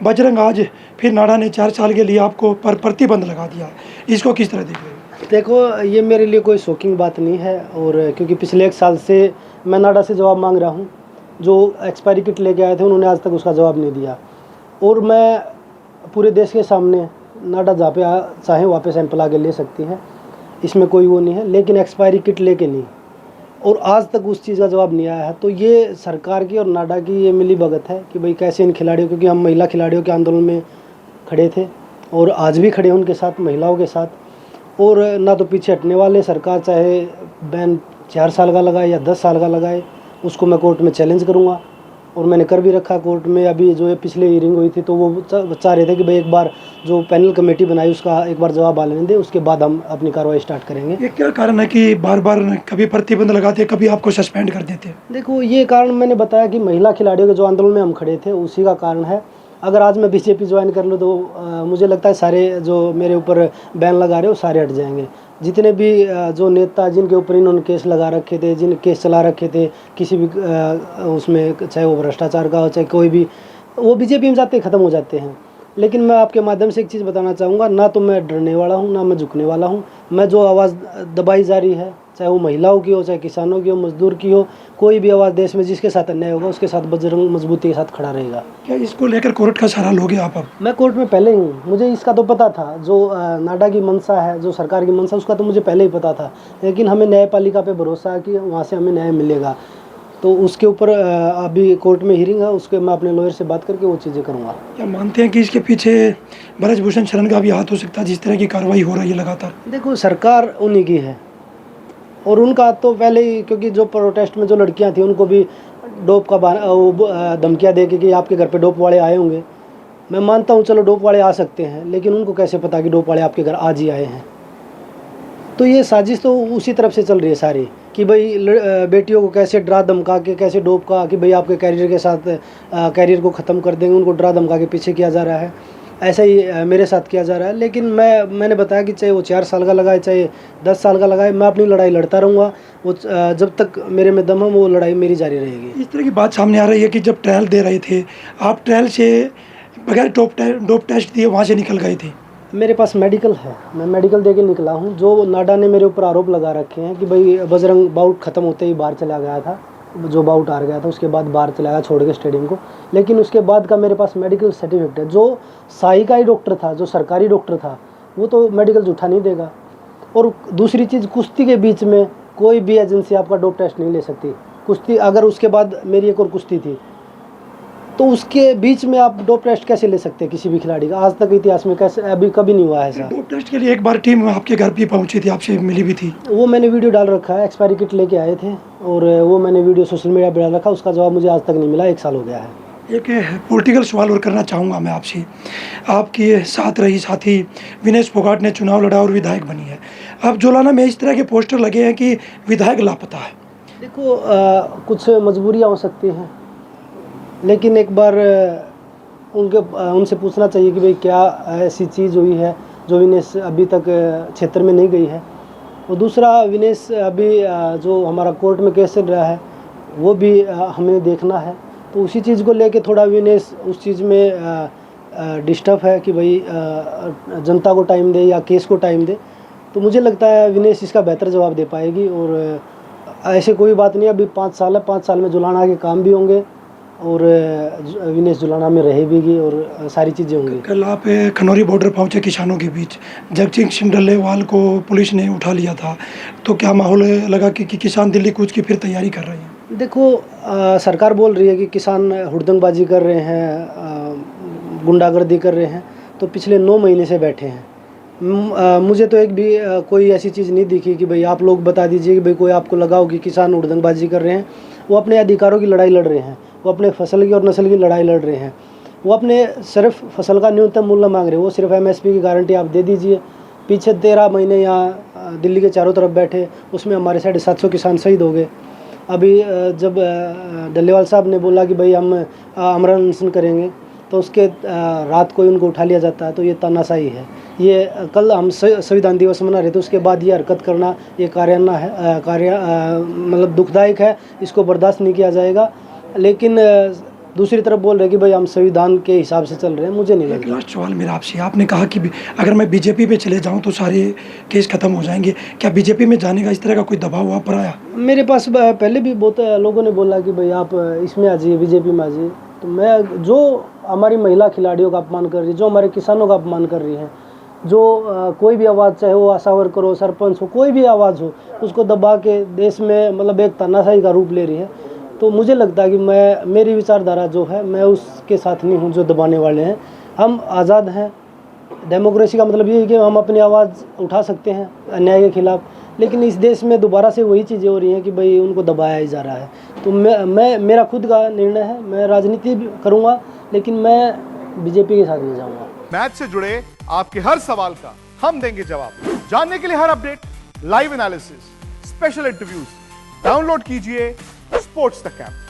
बजरंग आज फिर नाडा ने 4 साल के लिए आपको पर प्रतिबंध लगा दिया, इसको किस तरह देख रहे हैं? देखो, ये मेरे लिए कोई शॉकिंग बात नहीं है, और क्योंकि पिछले 1 साल से मैं नाडा से जवाब मांग रहा हूँ। जो एक्सपायरी किट लेके आए थे उन्होंने आज तक उसका जवाब नहीं दिया, और मैं पूरे देश के सामने नाडा जहाँ पे चाहे वहाँ पे सैंपल आगे ले सकती है, इसमें कोई वो नहीं है, लेकिन एक्सपायरी किट लेके नहीं, और आज तक उस चीज़ का जवाब नहीं आया है। तो ये सरकार की और नाडा की ये मिली भगत है कि भाई कैसे इन खिलाड़ियों, क्योंकि हम महिला खिलाड़ियों के आंदोलन में खड़े थे और आज भी खड़े हैं उनके साथ, महिलाओं के साथ, और ना तो पीछे हटने वाले। सरकार चाहे बैन 4 साल का लगाए या 10 साल का लगाए, उसको मैं कोर्ट में चैलेंज करूँगा, और मैंने कर भी रखा कोर्ट में। अभी जो ये पिछले हियरिंग हुई थी तो वो चाह रहे थे कि भाई एक बार जो पैनल कमेटी बनाई उसका एक बार जवाब आ लेने दे, उसके बाद हम अपनी कार्रवाई स्टार्ट करेंगे। ये क्या कारण है कि बार बार कभी प्रतिबंध लगाते कभी आपको सस्पेंड कर देते? देखो, ये कारण मैंने बताया कि महिला खिलाड़ियों के जो आंदोलन में हम खड़े थे उसी का कारण है। अगर आज मैं बीजेपी ज्वाइन कर लूँ तो मुझे लगता है सारे जो मेरे ऊपर बैन लगा रहे हो सारे हट जाएंगे। जितने भी जो नेता जिनके ऊपर इन्होंने केस लगा रखे थे, जिन केस चला रखे थे किसी भी उसमें, चाहे वो भ्रष्टाचार का हो चाहे कोई भी, वो बीजेपी में जाते ख़त्म हो जाते हैं। लेकिन मैं आपके माध्यम से एक चीज़ बताना चाहूँगा, ना तो मैं डरने वाला हूँ ना मैं झुकने वाला हूँ। मैं जो आवाज़ दबाई जा रही है, चाहे वो महिलाओं की हो, चाहे किसानों की हो, मजदूर की हो, कोई भी आवाज़ देश में जिसके साथ अन्याय होगा उसके साथ बजरंग मजबूती के साथ खड़ा रहेगा। क्या इसको लेकर कोर्ट का सहारा लोगे आप? अब मैं कोर्ट में पहले ही हूँ, मुझे इसका तो पता था। जो नाडा की मंशा है, जो सरकार की मंशा, उसका तो मुझे पहले ही पता था। लेकिन हमें न्यायपालिका पे भरोसा है कि वहाँ से हमें न्याय मिलेगा, तो उसके ऊपर अभी कोर्ट में हियरिंग है, उसके मैं अपने लॉयर से बात करके वो चीज़ें करूँगा। क्या मानते हैं कि इसके पीछे ब्रजभूषण शरण का भी हाथ हो सकता है, जिस तरह की कार्रवाई हो रही है लगातार? देखो, सरकार उन्हीं की है, और उनका तो पहले ही, क्योंकि जो प्रोटेस्ट में जो लड़कियां थी उनको भी डोप का धमकियां दे के कि आपके घर पे डोप वाले आए होंगे। मैं मानता हूं चलो डोप वाले आ सकते हैं, लेकिन उनको कैसे पता कि डोप वाले आपके घर आज ही आए हैं? तो ये साजिश तो उसी तरफ से चल रही है सारी, कि भाई बेटियों को कैसे डरा धमका के, कैसे डोप का कि भाई आपके कैरियर के साथ कैरियर को ख़त्म कर देंगे, उनको डरा धमका के पीछे किया जा रहा है। ऐसा ही मेरे साथ किया जा रहा है। लेकिन मैंने बताया कि चाहे वो 4 साल का लगाए चाहे 10 साल का लगाए, मैं अपनी लड़ाई लड़ता रहूँगा। वो जब तक मेरे में दम है वो लड़ाई मेरी जारी रहेगी। इस तरह की बात सामने आ रही है कि जब ट्रायल दे रहे थे आप, ट्रायल से बगैर डोप टेस्ट दिए वहाँ से निकल गए थे। मेरे पास मेडिकल है, मैं मेडिकल दे के निकला हूँ। जो नाडा ने मेरे ऊपर आरोप लगा रखे हैं कि भाई बजरंग बाउट ख़त्म होते ही बाहर चला गया था, जो बाउट हार गया था उसके बाद बाहर चला गया छोड़ के स्टेडियम को, लेकिन उसके बाद का मेरे पास मेडिकल सर्टिफिकेट है। जो साई का ही डॉक्टर था, जो सरकारी डॉक्टर था, वो तो मेडिकल झूठा नहीं देगा। और दूसरी चीज़, कुश्ती के बीच में कोई भी एजेंसी आपका डोप टेस्ट नहीं ले सकती। कुश्ती, अगर उसके बाद मेरी एक और कुश्ती थी तो उसके बीच में आप डोप टेस्ट कैसे ले सकते हैं किसी भी खिलाड़ी का? आज तक इतिहास में कैसे, अभी कभी नहीं हुआ है ऐसा। डोप टेस्ट के लिए एक बार टीम आपके घर भी पहुंची थी, आपसे मिली भी थी? वो मैंने वीडियो डाल रखा है, एक्सपायरी किट लेके आए थे, और वो मैंने वीडियो सोशल मीडिया पर डाल रखा, उसका जवाब मुझे आज तक नहीं मिला, 1 साल हो गया है। एक पॉलिटिकल सवाल और करना चाहूँगा मैं आपसे। आपके साथ रही साथी विनेश फोगाट ने चुनाव लड़ा और विधायक बनी है। अब जोलाना में इस तरह के पोस्टर लगे हैं कि विधायक लापता है। देखो, कुछ मजबूरियाँ हो सकती हैं, लेकिन एक बार उनसे पूछना चाहिए कि भाई क्या ऐसी चीज़ हुई है जो विनेश अभी तक क्षेत्र में नहीं गई है। और दूसरा, विनेश अभी जो हमारा कोर्ट में केस चल रहा है वो भी हमें देखना है, तो उसी चीज़ को लेके थोड़ा विनेश उस चीज़ में डिस्टर्ब है कि भाई जनता को टाइम दे या केस को टाइम दे। तो मुझे लगता है विनेश इसका बेहतर जवाब दे पाएगी। और ऐसे कोई बात नहीं, अभी 5 साल है, 5 साल में जुलाना के काम भी होंगे और विनेश जुलाना में रहेगी और सारी चीज़ें होंगी। कल आप खनौरी बॉर्डर पहुंचे किसानों के बीच, जगजीत सिंह डल्लेवाल को पुलिस ने उठा लिया था, तो क्या माहौल लगा कि किसान दिल्ली कूच की फिर तैयारी कर रहे हैं? देखो, सरकार बोल रही है कि किसान हुड़दंगबाजी कर रहे हैं, गुंडागर्दी कर रहे हैं, तो पिछले 9 महीने से बैठे हैं। मुझे तो एक भी कोई ऐसी चीज़ नहीं दिखी कि भाई आप लोग बता दीजिए कि भाई कोई आपको लगाओ कि किसान हुड़दंगबाजी कर रहे हैं। वो अपने अधिकारों की लड़ाई लड़ रहे हैं, वो अपने फसल की और नस्ल की लड़ाई लड़ रहे हैं। वो अपने सिर्फ फसल का न्यूनतम मूल्य मांग रहे हैं, वो सिर्फ MSP की गारंटी आप दे दीजिए। पीछे 13 महीने यहाँ दिल्ली के चारों तरफ बैठे, उसमें हमारे 750 किसान शहीद हो गए। अभी जब डल्लेवाल साहब ने बोला कि भाई हम आमरण अनशन करेंगे, तो उसके रात को ही उनको उठा लिया जाता है, तो ये तानाशाही है। ये कल हम संविधान दिवस मना रहे थे, उसके बाद ये हरकत करना ये मतलब दुखदायक है, इसको बर्दाश्त नहीं किया जाएगा। लेकिन दूसरी तरफ बोल रहे हैं कि भाई हम संविधान के हिसाब से चल रहे हैं। मुझे नहीं एक लगता। लास्ट सवाल मेरा आपसे, आपने कहा कि अगर मैं बीजेपी पे चले जाऊं तो सारे केस खत्म हो जाएंगे, क्या बीजेपी में जाने का इस तरह का कोई दबाव आप पर आया? मेरे पास पहले भी बहुत लोगों ने बोला कि भाई आप इसमें आ जाइए, बीजेपी में आ जाइए। तो मैं, जो हमारी महिला खिलाड़ियों का अपमान कर रही है, जो हमारे किसानों का अपमान कर रही है, जो कोई भी आवाज़, चाहे वो आशा वर्कर हो, सरपंच हो, कोई भी आवाज़ हो, उसको दबा के देश में मतलब एक तानाशाही का रूप ले रही है, तो मुझे लगता है कि मेरी विचारधारा जो है, मैं उसके साथ नहीं हूँ जो दबाने वाले हैं। हम आज़ाद हैं। डेमोक्रेसी का मतलब ये है कि हम अपनी आवाज़ उठा सकते हैं अन्याय के खिलाफ, लेकिन इस देश में दोबारा से वही चीज़ें हो रही हैं कि भाई उनको दबाया ही जा रहा है। तो मेरा खुद का निर्णय है, मैं राजनीति भी करूँगा, लेकिन मैं बीजेपी के साथ नहीं जाऊँगा। मैच से जुड़े आपके हर सवाल का हम देंगे जवाब। जानने के लिए हर update, live analysis, special interviews download कीजिए स्पोर्ट्स तक ऐप।